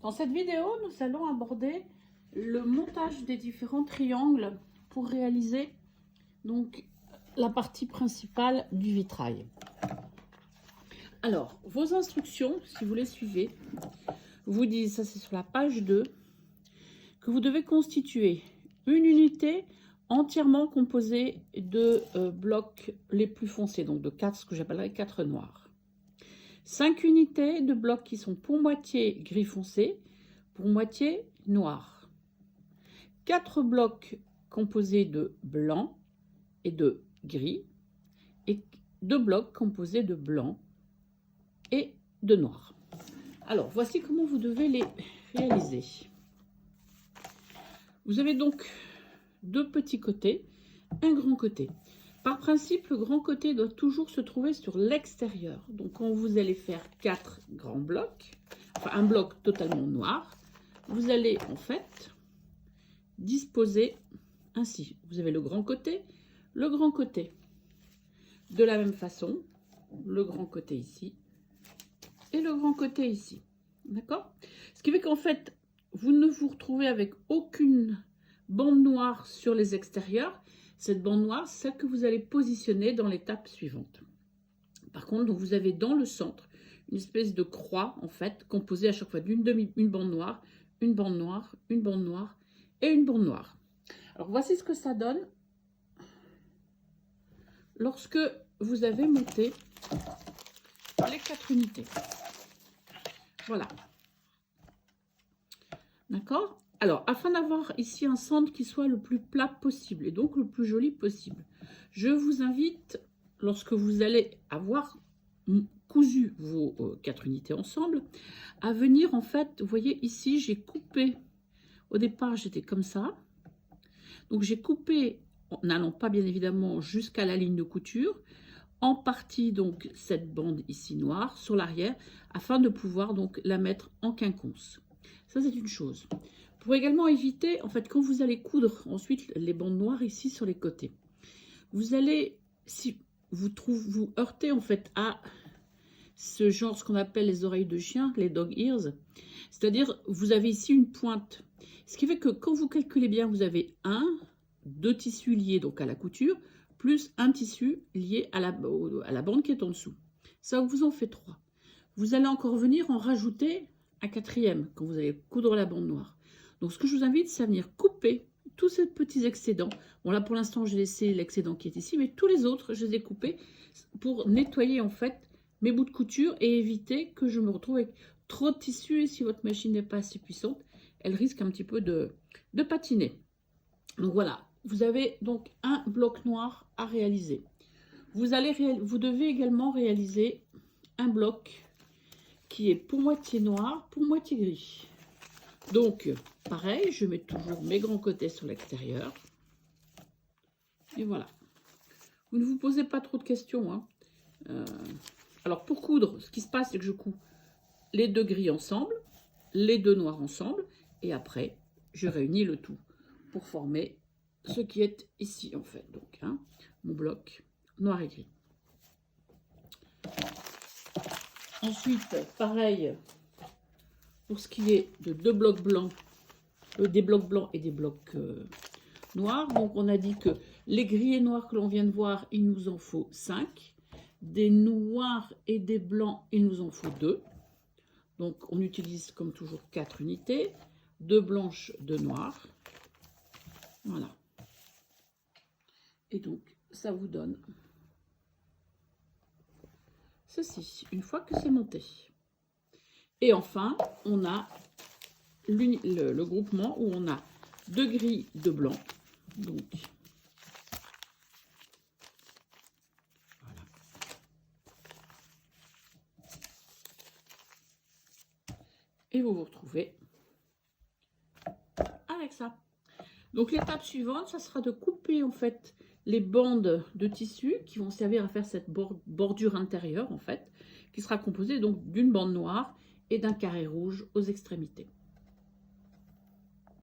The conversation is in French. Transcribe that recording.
Dans cette vidéo, nous allons aborder le montage des différents triangles pour réaliser donc la partie principale du vitrail. Alors, vos instructions, si vous les suivez, vous disent, ça c'est sur la page 2, que vous devez constituer une unité entièrement composée de blocs les plus foncés, donc de 4, ce que j'appellerais 4 noirs. 5 unités de blocs qui sont pour moitié gris foncé, pour moitié noir. 4 blocs composés de blanc et de gris, et 2 blocs composés de blanc et de noir. Alors, voici comment vous devez les réaliser. Vous avez donc 2 petits côtés, un grand côté. Par principe, le grand côté doit toujours se trouver sur l'extérieur. Donc, quand vous allez faire 4 grands blocs, enfin un bloc totalement noir, vous allez en fait disposer ainsi. Vous avez le grand côté. De la même façon, le grand côté ici et le grand côté ici. D'accord? Ce qui fait qu'en fait, vous ne vous retrouvez avec aucune bande noire sur les extérieurs. Cette bande noire, c'est celle que vous allez positionner dans l'étape suivante. Par contre, donc, vous avez dans le centre une espèce de croix, en fait, composée à chaque fois d'une bande noire, une bande noire, une bande noire et une bande noire. Alors, voici ce que ça donne lorsque vous avez monté les 4 unités. Voilà. D'accord? Alors, afin d'avoir ici un centre qui soit le plus plat possible et donc le plus joli possible, je vous invite, lorsque vous allez avoir cousu vos 4 unités ensemble, à venir en fait, vous voyez ici, j'ai coupé, au départ j'étais comme ça, donc j'ai coupé, en n'allant pas bien évidemment jusqu'à la ligne de couture, en partie donc cette bande ici noire sur l'arrière, afin de pouvoir donc la mettre en quinconce. Ça c'est une chose. Pour également éviter, en fait, quand vous allez coudre ensuite les bandes noires ici sur les côtés, vous allez, si vous heurtez en fait à ce genre, ce qu'on appelle les oreilles de chien, les dog ears, c'est-à-dire vous avez ici une pointe. Ce qui fait que quand vous calculez bien, vous avez 2 tissus liés donc à la couture, plus un tissu lié à la bande qui est en dessous. Ça vous en fait 3. Vous allez encore venir en rajouter un 4e quand vous allez coudre la bande noire. Donc, ce que je vous invite, c'est à venir couper tous ces petits excédents. Bon, là, pour l'instant, j'ai laissé l'excédent qui est ici, mais tous les autres, je les ai coupés pour nettoyer, en fait, mes bouts de couture et éviter que je me retrouve avec trop de tissu. Et si votre machine n'est pas assez puissante, elle risque un petit peu de patiner. Donc, voilà. Vous avez donc un bloc noir à réaliser. Vous devez également réaliser un bloc qui est pour moitié noir, pour moitié gris. Donc, pareil, je mets toujours mes grands côtés sur l'extérieur. Et voilà. Vous ne vous posez pas trop de questions. Hein. Alors, pour coudre, ce qui se passe, c'est que je couds les 2 gris ensemble, les 2 noirs ensemble, et après, je réunis le tout pour former ce qui est ici, en fait. Donc, hein, mon bloc noir et gris. Ensuite, pareil, pour ce qui est de 2 blocs blancs, des blocs blancs et des blocs noirs. Donc, on a dit que les gris et noirs que l'on vient de voir, il nous en faut 5. Des noirs et des blancs, il nous en faut 2. Donc, on utilise comme toujours 4 unités. 2 blanches, 2 noires. Voilà. Et donc, ça vous donne ceci, une fois que c'est monté. Et enfin, on a le groupement où on a 2 gris, 2 blancs. Donc, voilà. Et vous vous retrouvez avec ça. Donc, l'étape suivante, ça sera de couper en fait les bandes de tissu qui vont servir à faire cette bordure intérieure en fait, qui sera composée donc d'une bande noire et d'un carré rouge aux extrémités.